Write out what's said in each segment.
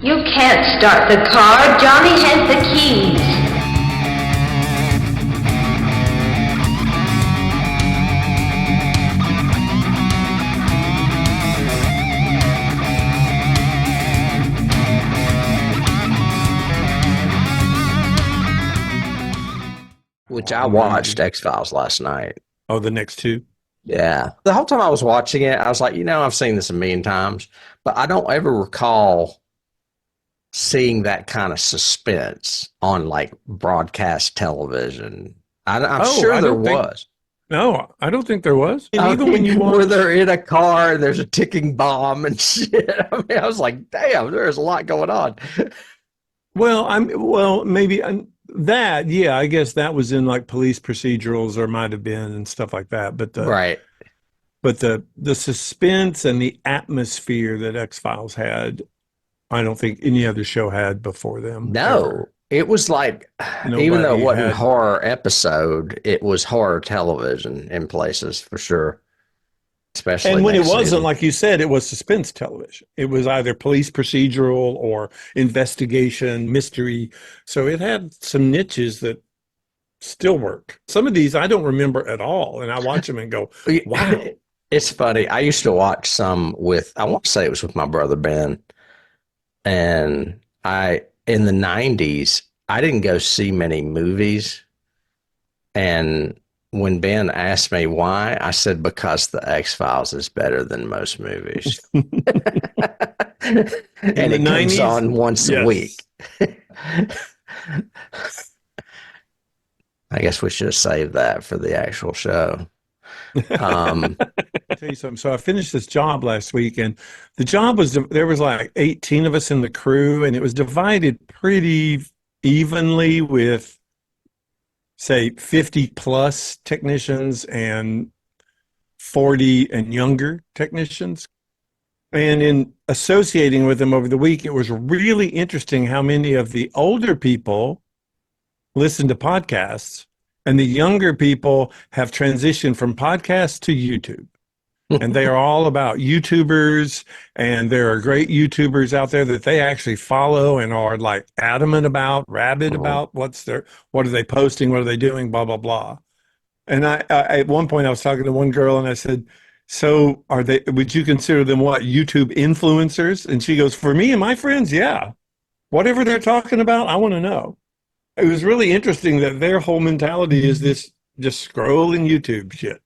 You can't start the car. Johnny has the keys. Which I watched X-Files last night. Oh, the next two? Yeah. The whole time I was watching it, I was like, I've seen this a million times, but I don't ever recall seeing that kind of suspense on like broadcast television. I'm sure there was. No, I don't think there was. And even when you were there in a car and there's a ticking bomb and shit. I mean, I was like, damn, there's a lot going on. Well, maybe that, yeah, I guess that was in like police procedurals or might have been and stuff like that. But right. But the suspense and the atmosphere that X-Files had, I don't think any other show had before them. No, ever. It was like, even though it wasn't a horror episode, it was horror television in places for sure. Especially, and when it wasn't, like you said, it was suspense television. It was either police procedural or investigation, mystery. So it had some niches that still work. Some of these I don't remember at all, and I watch them and go, wow. It's funny. I used to watch some with, I want to say it was with my brother Ben, and in the 90s, I didn't go see many movies, and when Ben asked me why, I said, because the X-Files is better than most movies. And it comes on once a week. I guess we should have saved that for the actual show. I'll tell you something. So I finished this job last week, and the job was, there was like 18 of us in the crew, and it was divided pretty evenly with, say, 50 plus technicians and 40 and younger technicians. And in associating with them over the week, it was really interesting how many of the older people listen to podcasts and the younger people have transitioned from podcasts to YouTube. And they are all about YouTubers, and there are great YouTubers out there that they actually follow and are like adamant about, rabid about what are they posting, what are they doing, blah, blah, blah. And I at one point I was talking to one girl and I said, so would you consider them what, YouTube influencers? And she goes, for me and my friends, yeah. Whatever they're talking about, I want to know. It was really interesting that their whole mentality is this just scrolling YouTube shit.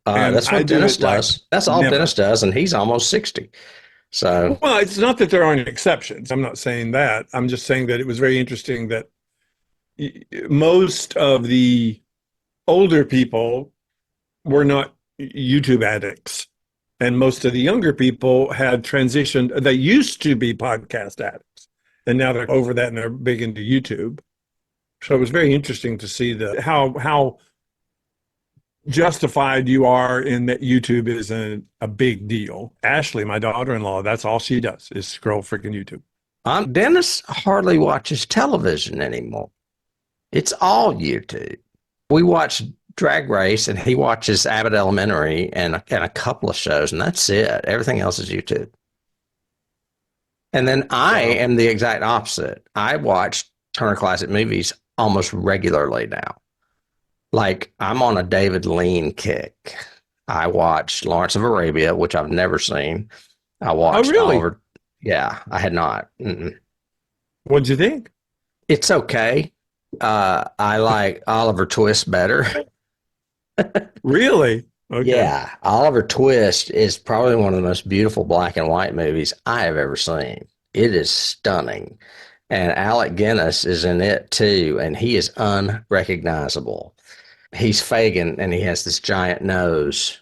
That's what Dennis does. That's all Dennis does, and he's almost 60. So, well, it's not that there aren't exceptions. I'm not saying that. I'm just saying that it was very interesting that most of the older people were not YouTube addicts, and most of the younger people had transitioned. They used to be podcast addicts, and now they're over that and they're big into YouTube. So it was very interesting to see how justified you are in that YouTube is a big deal. Ashley, my daughter-in-law, that's all she does is scroll freaking YouTube. Dennis hardly watches television anymore. It's all YouTube. We watch Drag Race, and he watches Abbott Elementary and a couple of shows, and that's it. Everything else is YouTube. And then I am the exact opposite. I watch Turner Classic Movies almost regularly now. Like, I'm on a David Lean kick. I watched Lawrence of Arabia, which I've never seen. I watched Oliver. Yeah, I had not. What'd you think? It's okay. I like Oliver Twist better. Really? Okay. Yeah, Oliver Twist is probably one of the most beautiful black and white movies I have ever seen. It is stunning. And Alec Guinness is in it too, and he is unrecognizable. He's Fagin, and he has this giant nose.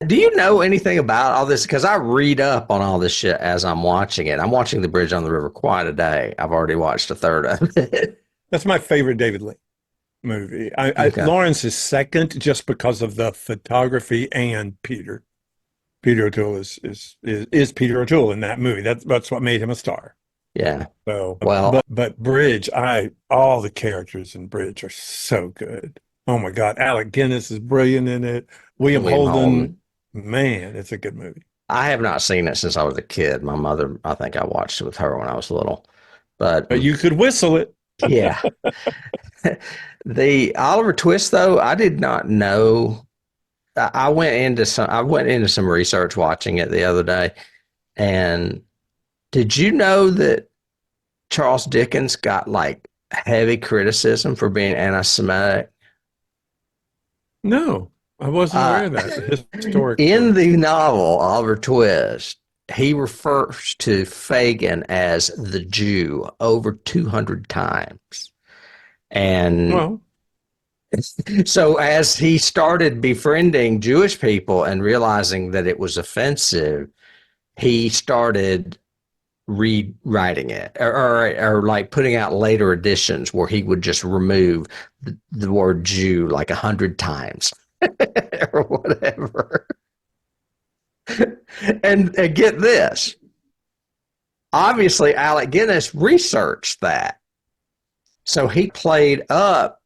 Do you know anything about all this? Because I read up on all this shit as I'm watching it. I'm watching The Bridge on the River quite a day. I've already watched a third of it. That's my favorite David Lean movie. Lawrence is second just because of the photography and Peter. Peter O'Toole is Peter O'Toole in that movie. That's what made him a star. Yeah. So, but Bridge, all the characters in Bridge are so good. Oh my God, Alec Guinness is brilliant in it. William Holden, man, it's a good movie. I have not seen it since I was a kid. My mother, I think I watched it with her when I was little. But But you could whistle it. yeah. The Oliver Twist, though, I did not know. I went into some research watching it the other day. And did you know that Charles Dickens got like heavy criticism for being anti-Semitic? No, I wasn't aware of that In historically. the novel Oliver Twist, he refers to Fagin as the Jew over 200 times. And Well, so as he started befriending Jewish people and realizing that it was offensive, he started rewriting it or like putting out later editions where he would just remove the word Jew like 100 times or whatever. And get this, obviously Alec Guinness researched that, so he played up,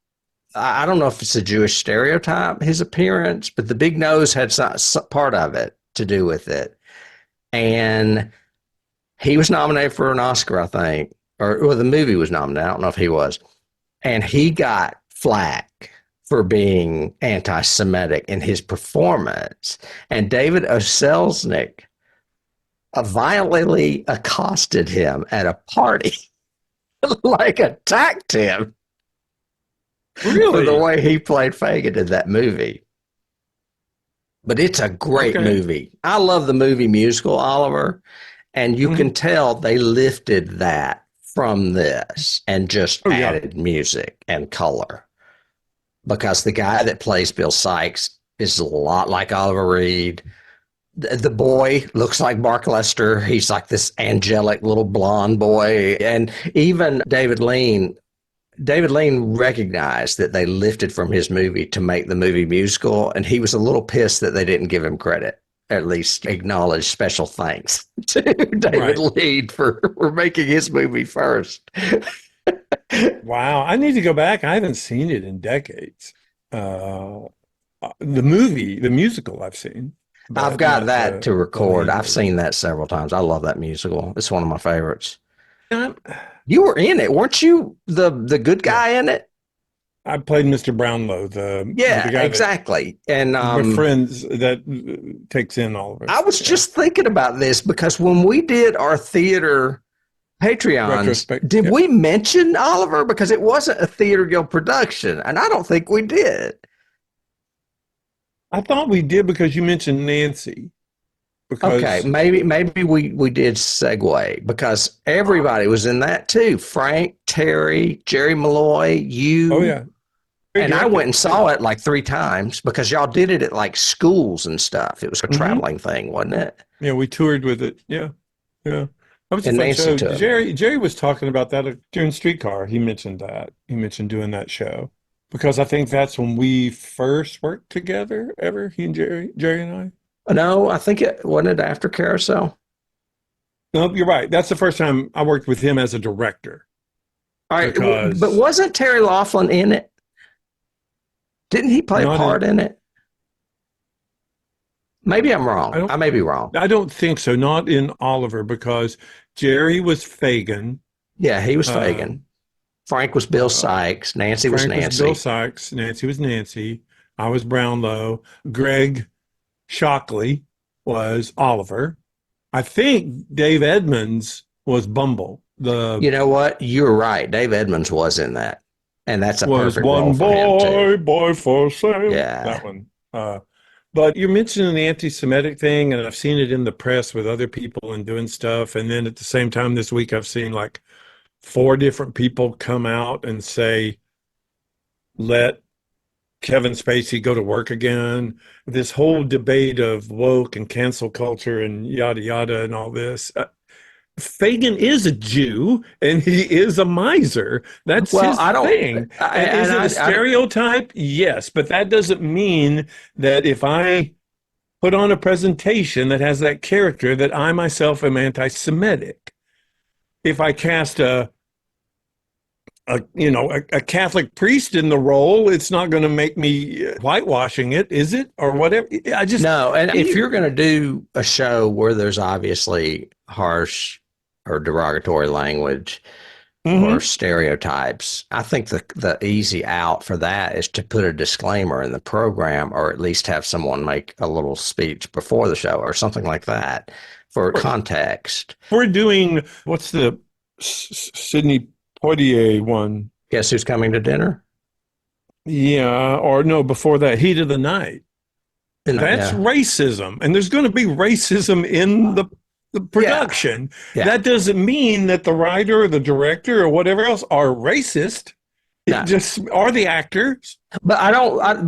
I don't know if it's a Jewish stereotype, his appearance, but the big nose had some part of it to do with it. And he was nominated for an Oscar, I think, or the movie was nominated. I don't know if he was. And he got flack for being anti-Semitic in his performance. And David O. Selznick violently accosted him at a party, like attacked him for really? the way he played Fagin in that movie. But it's a great Okay. movie. I love the movie musical, Oliver. And you can tell they lifted that from this and just Oh, yeah. added music and color. Because the guy that plays Bill Sykes is a lot like Oliver Reed. The boy looks like Mark Lester. He's like this angelic little blonde boy. And even David Lean recognized that they lifted from his movie to make the movie musical. And he was a little pissed that they didn't give him credit, at least acknowledge special thanks to David Lean for making his movie first. Wow. I need to go back. I haven't seen it in decades. The musical I've seen. I've got that to record. Lean I've seen that several times. I love that musical. It's one of my favorites. movie. You were in it, weren't you? The good guy in it? I played Mr. Brownlow, the guy exactly. And with friends that takes in all of it. I was just thinking about this because when we did our theater Patreons, did we mention Oliver? Because it wasn't a Theater Guild production, and I don't think we did. I thought we did because you mentioned Nancy. Okay, maybe we did segue because everybody was in that too. Frank, Terry, Jerry Malloy, you. Oh yeah. And I went and saw it like 3 times because y'all did it at like schools and stuff. It was a traveling thing, wasn't it? Yeah, we toured with it. Yeah. Yeah. That was a And fun Nancy show. too. Jerry was talking about that during Streetcar. He mentioned that. He mentioned doing that show. Because I think that's when we first worked together ever, he and Jerry and I. No, I think it wasn't it after Carousel. No, you're right. That's the first time I worked with him as a director. All right, but wasn't Terry Laughlin in it? Didn't he play a part in it? Maybe I'm wrong. I may be wrong. I don't think so. Not in Oliver, because Jerry was Fagin. Yeah, he was Fagin. Frank was Bill Sykes. Nancy was Nancy. Was Bill Sykes. Nancy was Nancy. I was Brownlow. Greg Shockley was Oliver. I think Dave Edmonds was Bumble. You know what? You're right. Dave Edmonds was in that. And that's a perfect one role for him too. boy for sale. Yeah. That one. But you're mentioning the anti-Semitic thing, and I've seen it in the press with other people and doing stuff. And then at the same time this week, I've seen like 4 different people come out and say, let Kevin Spacey go to work again. This whole debate of woke and cancel culture and yada, yada, and all this. Fagin is a Jew and he is a miser. That's his thing. Is it a stereotype? Yes, but that doesn't mean that if I put on a presentation that has that character that I myself am anti-Semitic. If I cast a a Catholic priest in the role. It's not going to make me whitewashing it, is it? Or whatever. I just No, and if you're going to do a show where there's obviously harsh or derogatory language or stereotypes, I think the easy out for that is to put a disclaimer in the program, or at least have someone make a little speech before the show or something like that for context. We're doing, what's the Sidney Poitier one? Guess who's coming to dinner? Yeah, or no, before that, Heat of the Night. That's racism. And there's going to be racism in the production. Yeah. That doesn't mean that the writer or the director or whatever else are racist. No. Just are the actors. But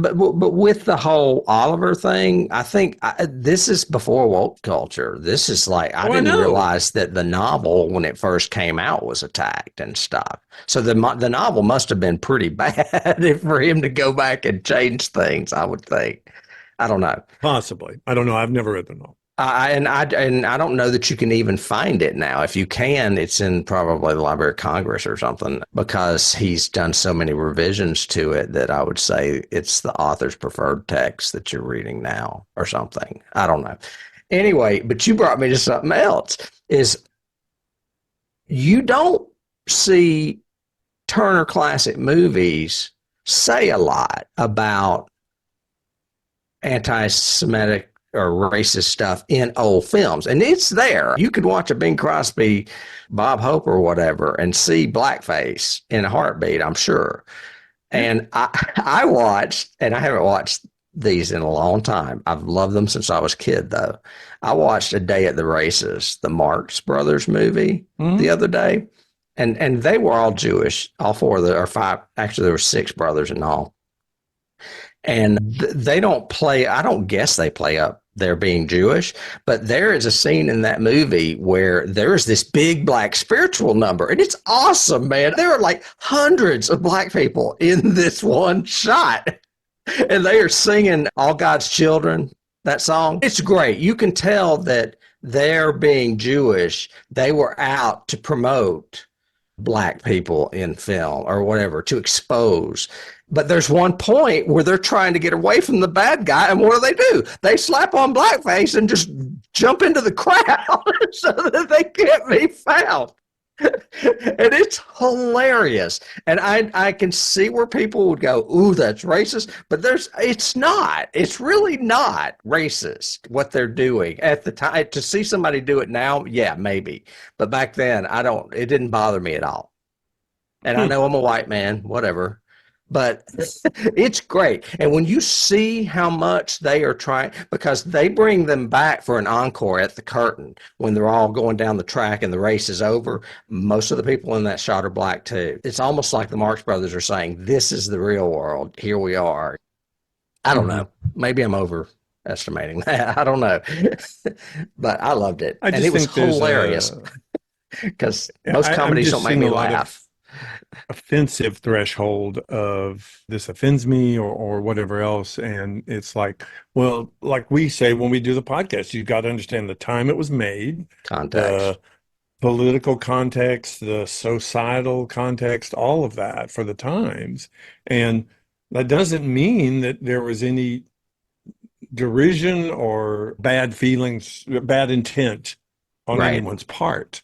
but with the whole Oliver thing, I think this is before woke culture. This is like, I didn't realize that the novel, when it first came out, was attacked and stuff. So the novel must have been pretty bad for him to go back and change things, I would think. I don't know. Possibly. I don't know. I've never read the novel. And I don't know that you can even find it now. If you can, it's in probably the Library of Congress or something, because he's done so many revisions to it that I would say it's the author's preferred text that you're reading now or something. I don't know. Anyway, but you brought me to something else, is you don't see Turner Classic Movies say a lot about anti-Semitic or racist stuff in old films. And it's there. You could watch a Bing Crosby, Bob Hope or whatever and see blackface in a heartbeat, I'm sure. And I watched, and I haven't watched these in a long time. I've loved them since I was a kid, though. I watched A Day at the Races, the Marx Brothers movie, the other day. And they were all Jewish, all four of or five. Actually, there were six brothers in all. And they don't play, I don't guess they play up their being Jewish, but there is a scene in that movie where there is this big black spiritual number, and it's awesome, man. There are like hundreds of black people in this one shot, and they are singing All God's Children, that song. It's great. You can tell that their being Jewish, they were out to promote black people in film or whatever, to expose. But there's one point where they're trying to get away from the bad guy, and what do? They slap on blackface and just jump into the crowd so that they can't be found. And it's hilarious. And I can see where people would go, ooh, that's racist. But it's not. It's really not racist what they're doing at the time. To see somebody do it now, yeah, maybe. But back then, it didn't bother me at all. And I know I'm a white man, whatever. But it's great. And when you see how much they are trying, because they bring them back for an encore at the curtain when they're all going down the track and the race is over. Most of the people in that shot are black too. It's almost like the Marx Brothers are saying, this is the real world. Here we are. I don't know. Maybe I'm overestimating that. I don't know. But I loved it. And it was hilarious because most comedies don't make me laugh. Offensive threshold of this offends me or whatever else, and it's like, well, like we say when we do the podcast, you've got to understand the time it was made, context, political context, the societal context, all of that for the times. And that doesn't mean that there was any derision or bad feelings, bad intent on anyone's part.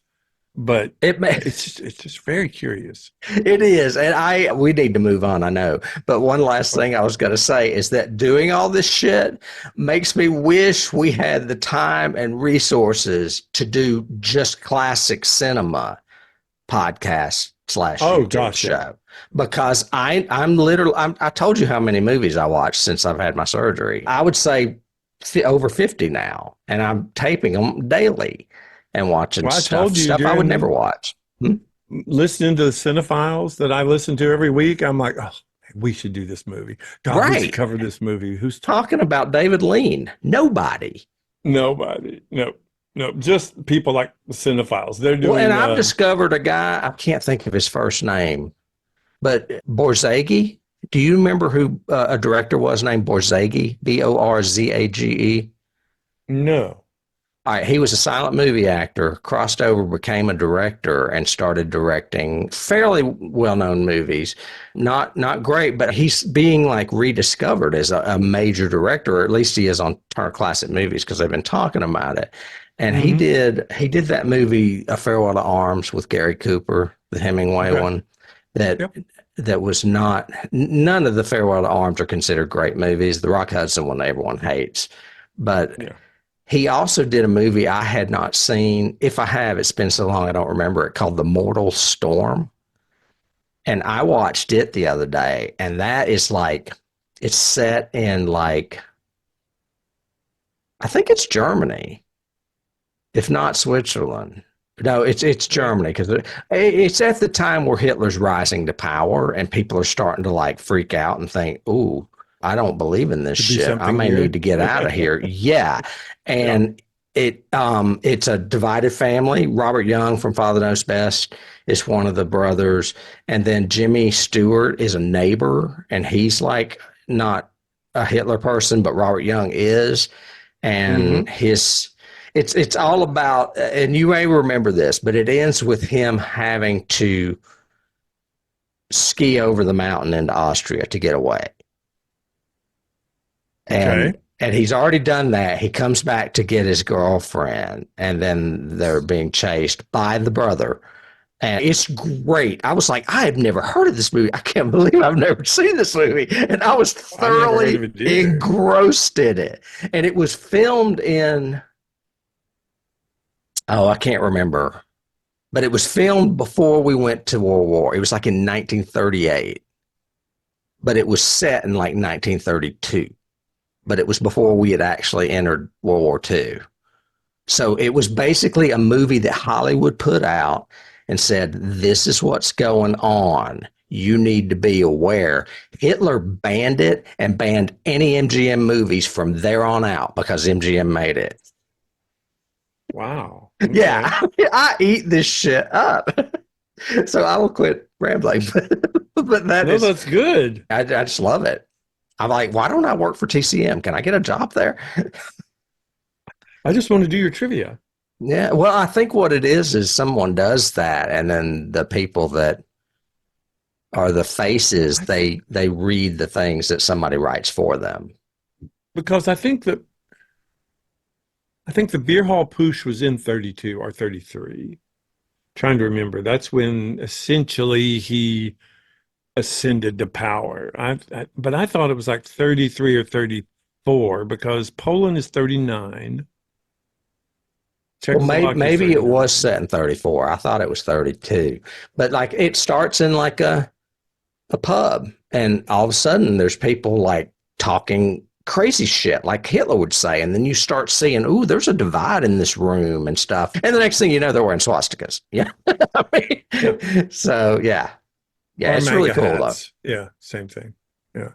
But it's just very curious. It is. And we need to move on, I know. But one last thing I was going to say is that doing all this shit makes me wish we had the time and resources to do just classic cinema podcast / YouTube show. Because I'm literally, I told you how many movies I watched since I've had my surgery. I would say over 50 now, and I'm taping them daily. And watching stuff I would never watch. Listening to the Cinephiles that I listen to every week, I'm like, oh, we should do this movie. God, we should cover this movie. Who's talking about David Lean? Nobody. No, just people like the Cinephiles. They're doing. Well, and I've discovered a guy, I can't think of his first name, but Borzage. Do you remember who a director was named Borzage? Borzage? No. All right, he was a silent movie actor, crossed over, became a director, and started directing fairly well-known movies. Not great, but he's being like rediscovered as a major director, or at least he is on Turner Classic Movies because they've been talking about it. And he did that movie, A Farewell to Arms, with Gary Cooper, the Hemingway one. That was not, none of the Farewell to Arms are considered great movies. The Rock Hudson one everyone hates, but. Yeah. He also did a movie I had not seen. If I have, it's been so long I don't remember it, called The Mortal Storm. And I watched it the other day, and that is like, it's set in like, I think it's Germany, if not Switzerland. No, it's Germany, because it's at the time where Hitler's rising to power and people are starting to like freak out and think, ooh, I don't believe in this shit. I may need to get out of here. Yeah. And it's a divided family. Robert Young from Father Knows Best is one of the brothers. And then Jimmy Stewart is a neighbor, and he's like not a Hitler person, but Robert Young is. And it's all about, and you may remember this, but it ends with him having to ski over the mountain into Austria to get away. And he's already done that. He comes back to get his girlfriend, and then they're being chased by the brother. And it's great. I was like, I have never heard of this movie. I can't believe I've never seen this movie. And I was thoroughly engrossed in it. And it was filmed in, I can't remember. But it was filmed before we went to World War. It was like in 1938. But it was set in like 1932. But it was before we had actually entered World War II. So it was basically a movie that Hollywood put out and said, this is what's going on. You need to be aware. Hitler banned it and banned any MGM movies from there on out because MGM made it. Wow. Okay. Yeah, I eat this shit up. So I will quit rambling. But that's good. I just love it. I'm like, why don't I work for TCM? Can I get a job there? I just want to do your trivia. Yeah. Well, I think what it is someone does that, and then the people that are the faces, they read the things that somebody writes for them. Because I think the beer hall poosh was in 32 or 33. Trying to remember. That's when essentially he ascended to power. But I thought it was like 33 or 34 because Poland is 39. Well, maybe it was set in 34. I thought it was 32. But like it starts in like a pub, and all of a sudden there's people like talking crazy shit like Hitler would say, and then you start seeing, ooh, there's a divide in this room and stuff. And the next thing you know, they're wearing swastikas. Yeah. I mean, so yeah. Yeah, it's really cool hats. Though. Yeah, same thing. Yeah.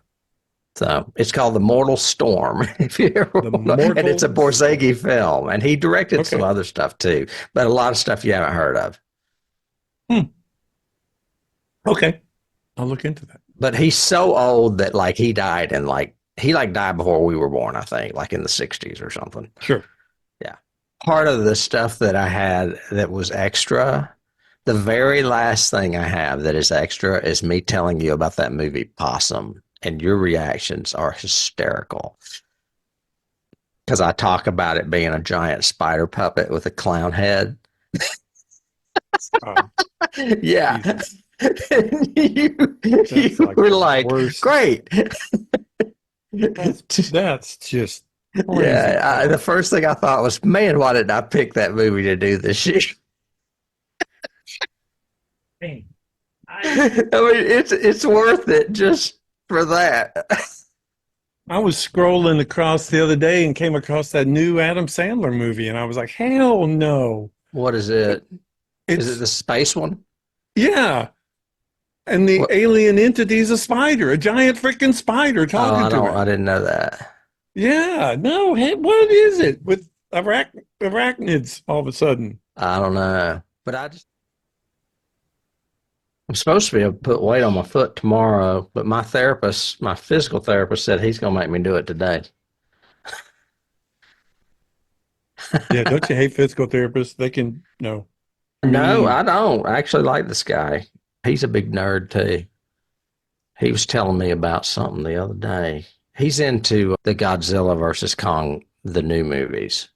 So it's called The Mortal Storm, if you ever and it's a Borzage film, and he directed some other stuff too, but a lot of stuff you haven't heard of. Okay, I'll look into that. But he's so old that like he died in like he died before we were born, I think, like in the 60s or something. Sure. Yeah. Part of the stuff that I had that was extra. The very last thing I have that is extra is me telling you about that movie Possum, and your reactions are hysterical. Because I talk about it being a giant spider puppet with a clown head. Yeah. you like were like, worst. Great. That's just crazy. Yeah. The first thing I thought was, man, why did I pick that movie to do this shit? I mean, it's worth it just for that. I was scrolling across the other day and came across that new Adam Sandler movie, and I was like, hell no. What is it? Is it the space one? Yeah. And the alien entity is a spider, a giant freaking spider talking to him. I didn't know that. Yeah. No, what is it with arachnids all of a sudden? I don't know. But I'm supposed to be able to put weight on my foot tomorrow, but my physical therapist said he's going to make me do it today. Yeah, don't you hate physical therapists? They can, no. No, Mean. I don't. I actually like this guy. He's a big nerd too. He was telling me about something the other day. He's into the Godzilla versus Kong, the new movies.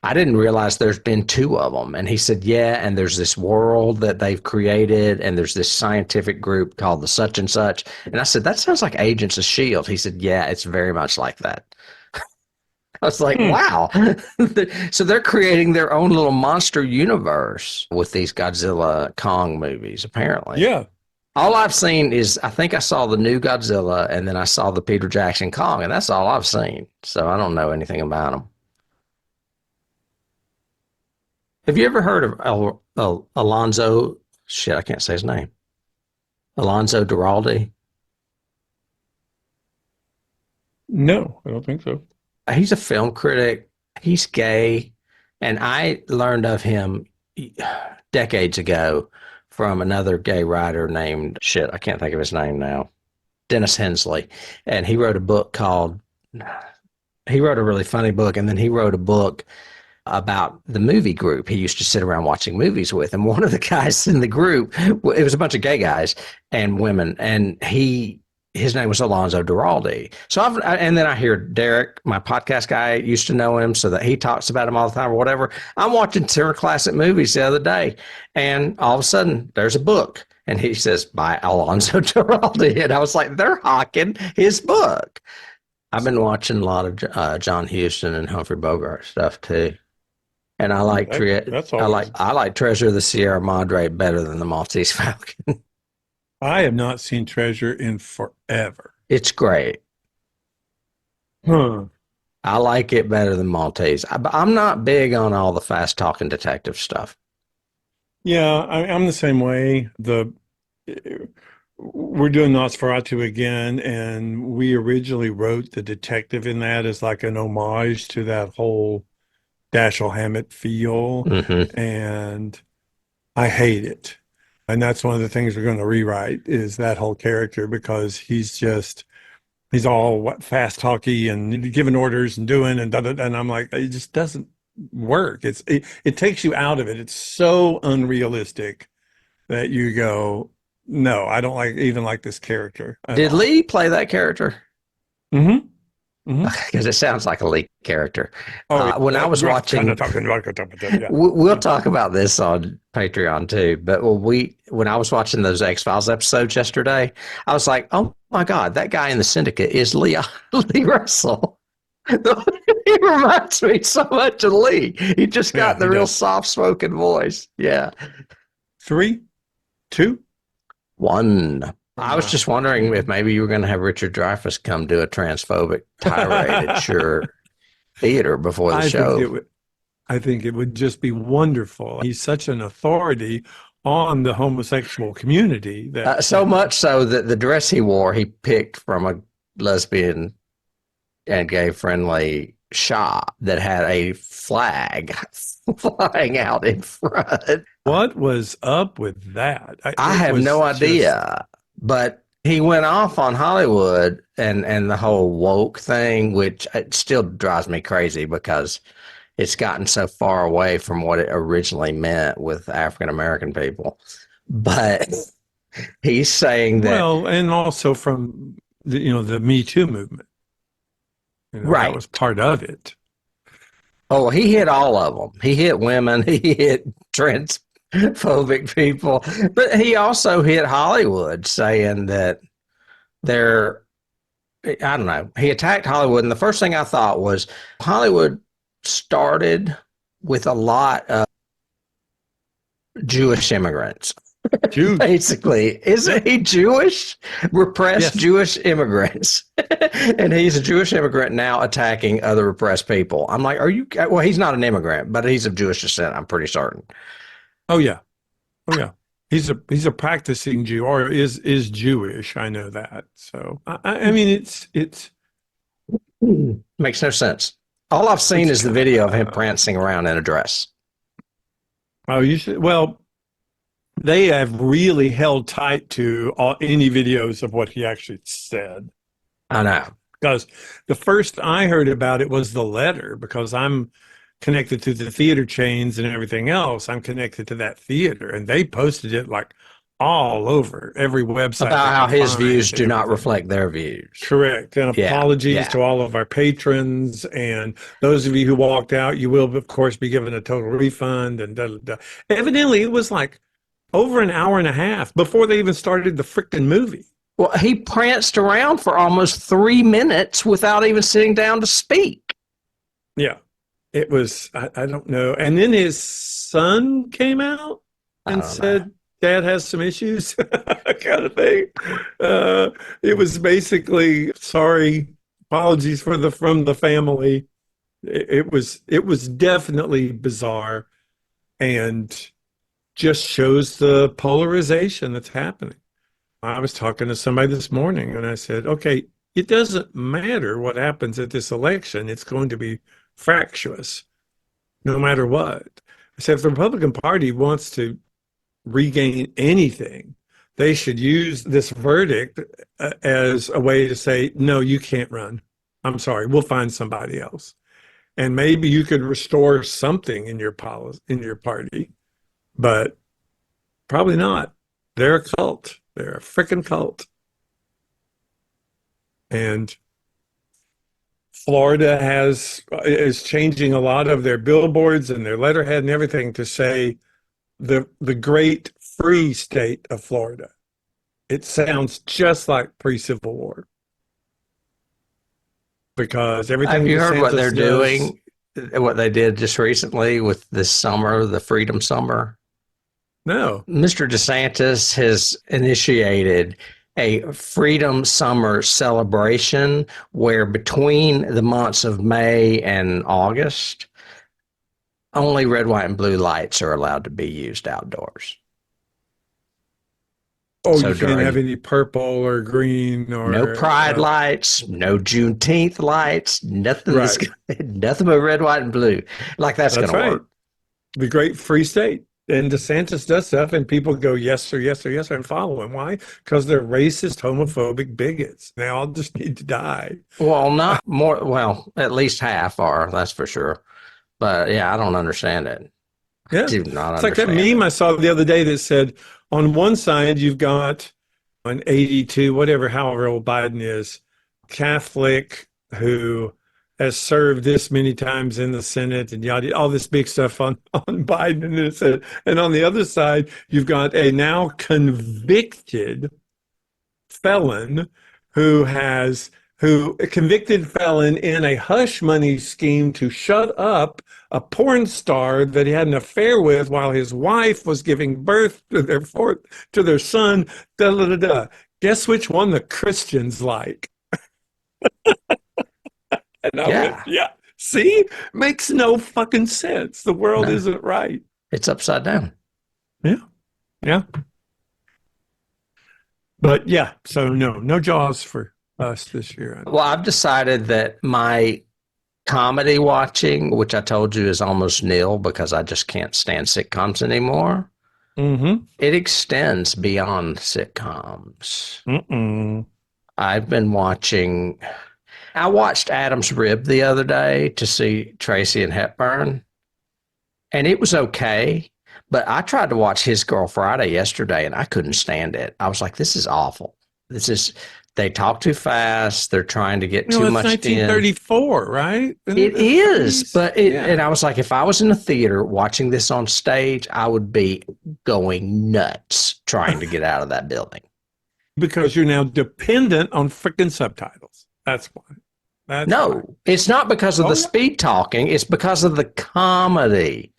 I didn't realize there's been two of them. And he said, yeah, and there's this world that they've created, and there's this scientific group called the such and such. And I said, that sounds like Agents of S.H.I.E.L.D. He said, yeah, it's very much like that. I was like, wow. So they're creating their own little monster universe with these Godzilla Kong movies, apparently. Yeah. All I've seen is, I think I saw the new Godzilla, and then I saw the Peter Jackson Kong, and that's all I've seen. So I don't know anything about them. Have you ever heard of Alonzo? Shit, I can't say his name. Alonzo Duralde. No, I don't think so. He's a film critic. He's gay, and I learned of him decades ago from another gay writer named, shit, I can't think of his name now, Dennis Hensley. And he wrote a book he wrote a really funny book, and then he wrote a book about the movie group he used to sit around watching movies with. And one of the guys in the group, it was a bunch of gay guys and women, and his name was Alonzo Duralde. So and then I hear Derek, my podcast guy, used to know him, so that he talks about him all the time or whatever. I'm watching Turner Classic Movies the other day, and all of a sudden there's a book, and he says, by Alonzo Duralde. And I was like, they're hawking his book. I've been watching a lot of John Huston and Humphrey Bogart stuff too. And I like I like Treasure of the Sierra Madre better than the Maltese Falcon. I have not seen Treasure in forever. It's great. Huh. I like it better than Maltese. I'm not big on all the fast talking detective stuff. Yeah, I'm the same way. We're doing Nosferatu again, and we originally wrote the detective in that as like an homage to that whole Dashiell Hammett feel, and I hate it. And that's one of the things we're going to rewrite is that whole character, because he's all fast talky and giving orders and doing and and I'm like, it just doesn't work. It takes you out of it. It's so unrealistic that you go, no, I don't even like this character. Did Lee play that character? Mm-hmm. Because it sounds like a Lee character. When I was watching, yeah. We'll talk about this on Patreon too. But when I was watching those X-Files episodes yesterday, I was like, oh my God, that guy in the Syndicate is Lee Russell. He reminds me so much of Lee. He just got the real soft-spoken voice. Yeah. 3, 2, 1. I was just wondering if maybe you were going to have Richard Dreyfuss come do a transphobic tirade at your theater before the show. I think it would just be wonderful. He's such an authority on the homosexual community. So much so that the dress he wore, he picked from a lesbian and gay-friendly shop that had a flag flying out in front. What was up with that? I have no idea. But he went off on Hollywood and the whole woke thing, which it still drives me crazy because it's gotten so far away from what it originally meant with African American people. But he's saying that, well, and also from the Me Too movement, right? That was part of it. Oh, he hit all of them. He hit women. He hit transphobic people, but he also hit Hollywood, saying that I don't know. He attacked Hollywood, and the first thing I thought was Hollywood started with a lot of Jewish immigrants. Jews. Basically, isn't he Jewish? Repressed Jewish immigrants. And he's a Jewish immigrant now attacking other repressed people. I'm like, well, he's not an immigrant, but he's of Jewish descent, I'm pretty certain. Oh yeah. He's a practicing Jew, or is Jewish. I know that. So I mean, it's makes no sense. All I've seen is the video of him prancing around in a dress. Oh, you should. Well, they have really held tight to any videos of what he actually said. I know. Because the first I heard about it was the letter, because I'm connected to the theater chains and everything else. I'm connected to that theater, and they posted it like all over every website About they how could his find views and do not everything. reflect their views. Correct. And Yeah, apologies yeah. to all of our patrons. And those of you who walked out, you will, of course, be given a total refund. And da, da, da. Evidently, it was like over an hour and a half before they even started the freaking movie. Well, he pranced around for almost 3 minutes without even sitting down to speak. Yeah. It was, I don't know. And then his son came out and said, Dad has some issues, kind of thing. It was basically, sorry, apologies from the family. It was definitely bizarre, and just shows the polarization that's happening. I was talking to somebody this morning, and I said, okay, it doesn't matter what happens at this election. It's going to be fractious, no matter what. I said, if the Republican Party wants to regain anything, they should use this verdict as a way to say, no, you can't run. I'm sorry, we'll find somebody else. And maybe you could restore something in your policy, in your party, but probably not. They're a cult. They're a freaking cult. And Florida is changing a lot of their billboards and their letterhead and everything to say the great free state of Florida. It sounds just like pre-Civil War. Because everything. Have you heard what they're does, doing? What they did just recently with this summer, the Freedom Summer? No. Mr. DeSantis has initiated a Freedom Summer celebration where between the months of May and August, only red, white, and blue lights are allowed to be used outdoors. Oh, so you can't have any purple or green or no pride lights, no Juneteenth lights, nothing. Right. Nothing but red, white, and blue. Like that's going to work. The great free state. And DeSantis does stuff, and people go, yes, sir, yes, sir, yes, sir, and follow him. Why? Because they're racist, homophobic bigots. They all just need to die. Well, not more. Well, at least half are, that's for sure. But yeah, I don't understand it. Yeah. I do not it's like that meme I saw the other day that said, on one side, you've got an 82, whatever, however old Biden is, Catholic who has served this many times in the Senate and yada, all this big stuff on Biden. And it said, and on the other side, you've got a now convicted felon a convicted felon in a hush money scheme to shut up a porn star that he had an affair with while his wife was giving birth to their son. Da, da, da, da. Guess which one the Christians like? And I went, yeah. See? Makes no fucking sense. The world isn't right. It's upside down. Yeah. Yeah. But yeah, so no Jaws for us this year. Well, I've decided that my comedy watching, which I told you is almost nil because I just can't stand sitcoms anymore, it extends beyond sitcoms. I've been watching... I watched Adam's Rib the other day to see Tracy and Hepburn, and it was okay, but I tried to watch His Girl Friday yesterday, and I couldn't stand it. I was like, this is awful. They talk too fast. They're trying to get too much in. It's 1934, right? It is, but and I was like, if I was in a theater watching this on stage, I would be going nuts trying to get out of that building. Because you're now dependent on freaking subtitles. That's why. It's not because of the speed talking. It's because of the comedy,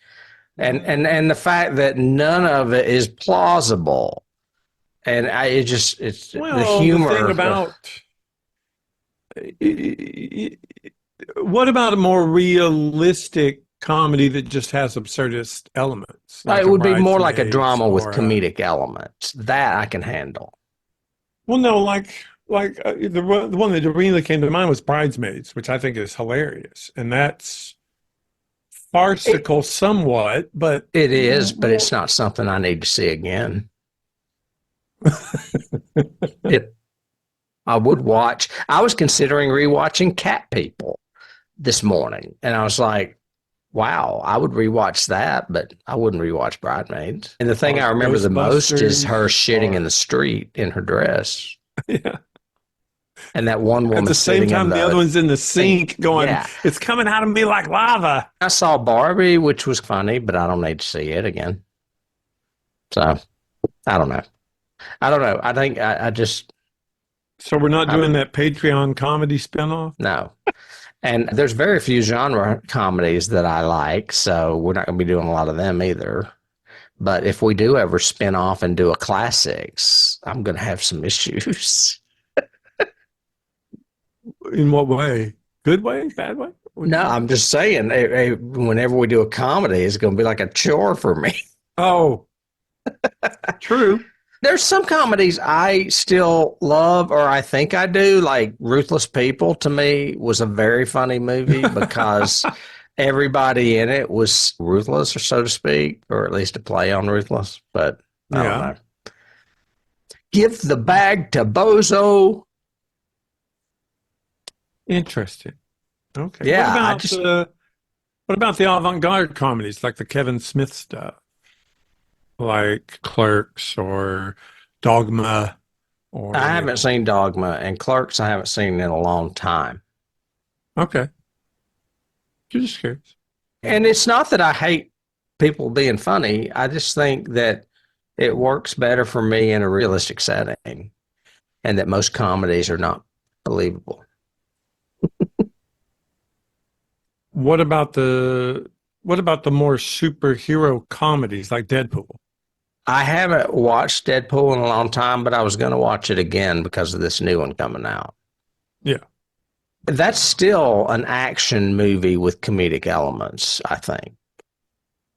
and the fact that none of it is plausible, and it's the humor. The thing about what about a more realistic comedy that just has absurdist elements? Like it would be more like a drama with comedic elements that I can handle. Well, no, the one that really came to mind was Bridesmaids, which I think is hilarious. And that's farcical somewhat, but... It is, but it's not something I need to see again. I would watch... I was considering rewatching Cat People this morning. And I was like, wow, I would rewatch that, but I wouldn't rewatch Bridesmaids. And the thing Or I remember the most is her shitting Ghostbusters, in the street in her dress. yeah. And that one At woman the same sitting in time, the other the one's in the sink going, Yeah. it's coming out of me like lava. I saw Barbie, which was funny, but I don't need to see it again. So I don't know. I think I just So we're not doing that Patreon comedy spinoff? no. And there's very few genre comedies that I like, so we're not going to be doing a lot of them either. But if we do ever spin off and do a classics, I'm going to have some issues. In what way? Good way? Bad way? No, I'm just saying, whenever we do a comedy, it's going to be like a chore for me. Oh, true. There's some comedies I still love, or I think I do, like Ruthless People to me was a very funny movie because everybody in it was ruthless, or so to speak, or at least a play on ruthless, but I don't know. Give the bag to Bozo. Interesting. Okay. Yeah, what about the avant-garde comedies, like the Kevin Smith stuff? Like Clerks or Dogma, or I haven't seen Dogma, and Clerks I haven't seen in a long time. Okay. You're just curious. And it's not that I hate people being funny. I just think that it works better for me in a realistic setting, and that most comedies are not believable. What about the more superhero comedies like Deadpool? I haven't watched Deadpool in a long time, but I was going to watch it again because of this new one coming out. Yeah. That's still an action movie with comedic elements, I think.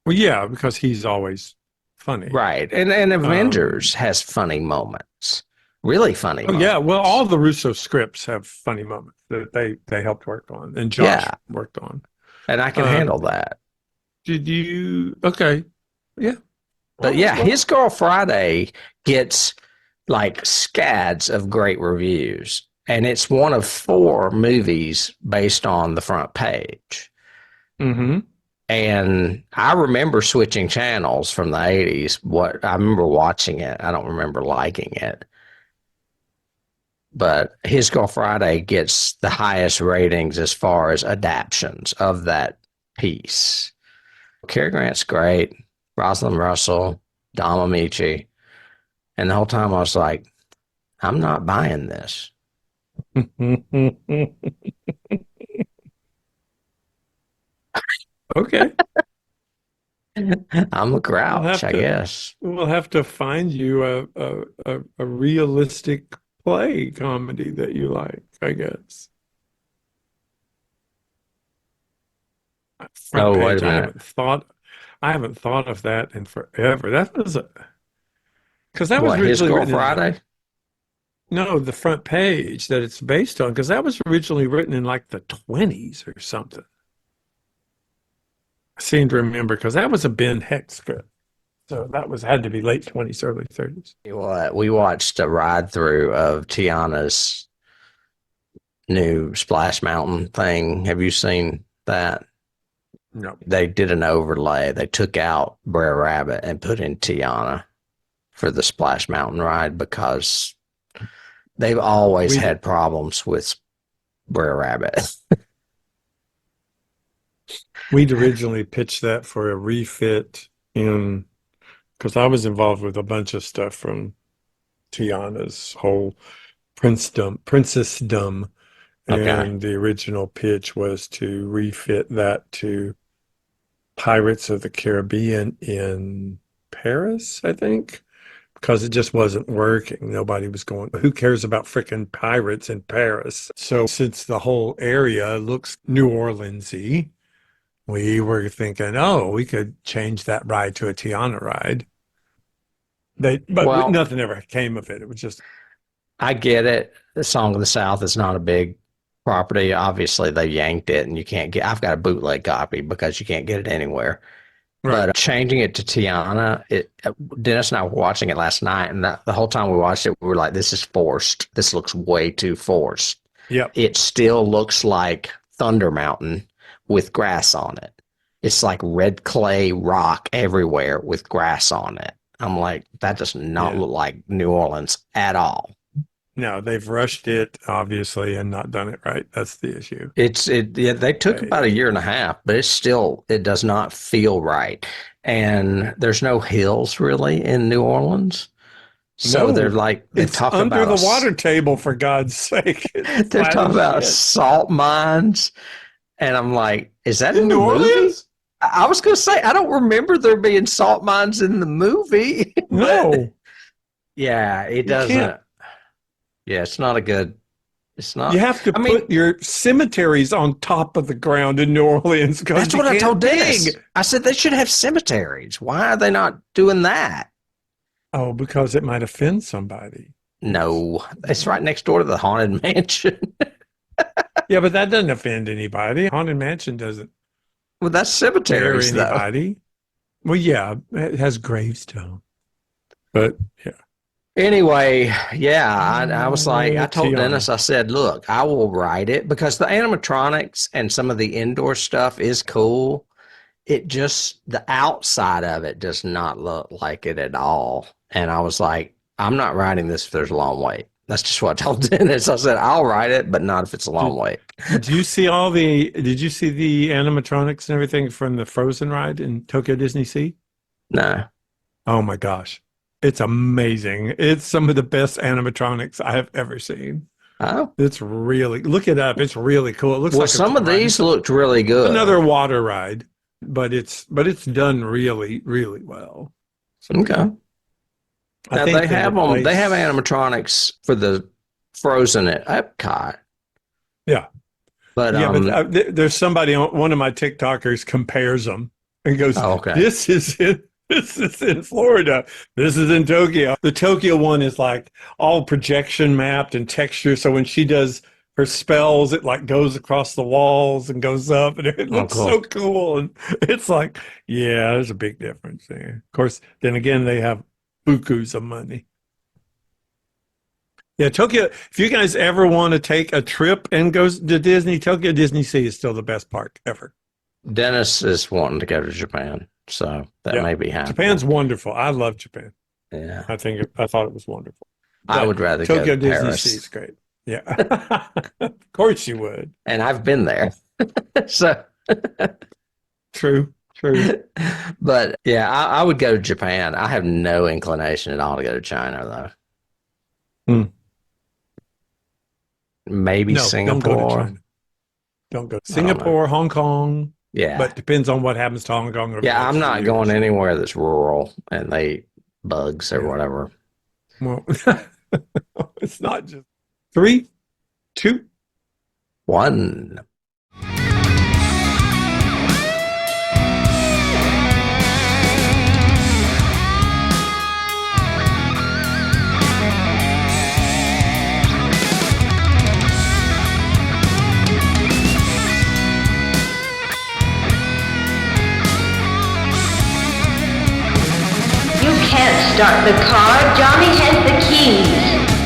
Well, yeah, because he's always funny. Right. And Avengers has funny moments. Really funny moments. Yeah, well, all the Russo scripts have funny moments that they helped work on, and Josh worked on. And I can handle that. Did you? Okay. Yeah. But yeah, His Girl Friday gets like scads of great reviews. And it's one of 4 movies based on the front page. Mm-hmm. And I remember switching channels from the 80s. I remember watching it. I don't remember liking it. But His Girl Friday gets the highest ratings as far as adaptions of that piece. Cary Grant's great. Rosalind Russell, Dom Amici. And the whole time I was like, I'm not buying this. Okay. I'm a grouch, I guess. We'll have to find you a realistic play comedy that you like, I guess. Front Wait page, a minute. I haven't thought of that in forever. That was because that was What, His originally Girl Friday? No, the front page that it's based on, because that was originally written in like the 20s or something. I seem to remember because that was a Ben Heck script. So that had to be late 20s, early 30s. We watched a ride through of Tianna's new Splash Mountain thing. Have you seen that? No. They did an overlay. They took out Brer Rabbit and put in Tianna for the Splash Mountain ride because they've always had problems with Brer Rabbit. We'd originally pitched that for a refit because I was involved with a bunch of stuff from Tianna's whole princessdom. And the original pitch was to refit that to Pirates of the Caribbean in Paris, I think, because it just wasn't working. Nobody was going, who cares about freaking pirates in Paris? So since the whole area looks New Orleans-y, we were thinking, we could change that ride to a Tianna ride. But nothing ever came of it. It was just... I get it. The Song of the South is not a big property. Obviously, they yanked it, and you can't get... I've got a bootleg copy because you can't get it anywhere. Right. But changing it to Tianna, Dennis and I were watching it last night, and the whole time we watched it, we were like, this is forced. This looks way too forced. Yep. It still looks like Thunder Mountain with grass on it. It's like red clay rock everywhere with grass on it. I'm like, that does not look like New Orleans at all. No, they've rushed it, obviously, and not done it right. That's the issue. They took about a year and a half, but it does not feel right. And there's no hills really in New Orleans. So they're like, they talk under about the water table, for God's sake. they're talking about salt mines. And I'm like, is that in New Orleans? I was going to say, I don't remember there being salt mines in the movie. No. Yeah, it doesn't. Yeah, it's not. You have to put your cemeteries on top of the ground in New Orleans. That's what I told Dennis. I said they should have cemeteries. Why are they not doing that? Oh, because it might offend somebody. No, it's right next door to the Haunted Mansion. Yeah, but that doesn't offend anybody. Haunted Mansion doesn't. Well, that's cemeteries, though. Anybody. Well, yeah, it has gravestone. But yeah. Anyway, yeah, I was like, I told Tianna. Dennis, I said, look, I will write it because the animatronics and some of the indoor stuff is cool. It just, the outside of it does not look like it at all. And I was like, I'm not writing this if there's a long wait. That's just what I told Dennis. I said, I'll write it, but not if it's a long wait. Did you see the animatronics and everything from the Frozen ride in Tokyo Disney Sea? No. Oh my gosh. It's amazing. It's some of the best animatronics I have ever seen. Oh. It's really, look it up. It's really cool. It looks like some of these looked really good. Another water ride, but it's done really, really well. So, okay. Now they have them. They have animatronics for the Frozen at Epcot. Yeah, but there's somebody on one of my TikTokers compares them and goes, "This is in Florida. This is in Tokyo." The Tokyo one is like all projection mapped and texture. So when she does her spells, it like goes across the walls and goes up, and it looks so cool. And it's like, yeah, there's a big difference there. Of course, then again, they have bukus of money. Yeah, Tokyo. If you guys ever want to take a trip and go to Disney, Tokyo Disney Sea is still the best park ever. Dennis is wanting to go to Japan, so that may be happening. Japan's wonderful. I love Japan. Yeah, I thought it was wonderful. I would rather go to Tokyo Paris. Disney Sea is great. Yeah, of course you would. And I've been there, so true. But yeah, I would go to Japan. I have no inclination at all to go to China, though. Maybe Singapore. Don't go to China. Don't go to Singapore, Hong Kong. Yeah, but depends on what happens to Hong Kong. Yeah, I'm not going anywhere that's rural and they bugs or whatever. Well, it's not just 3, 2, 1. You can't start the car. Johnny has the keys.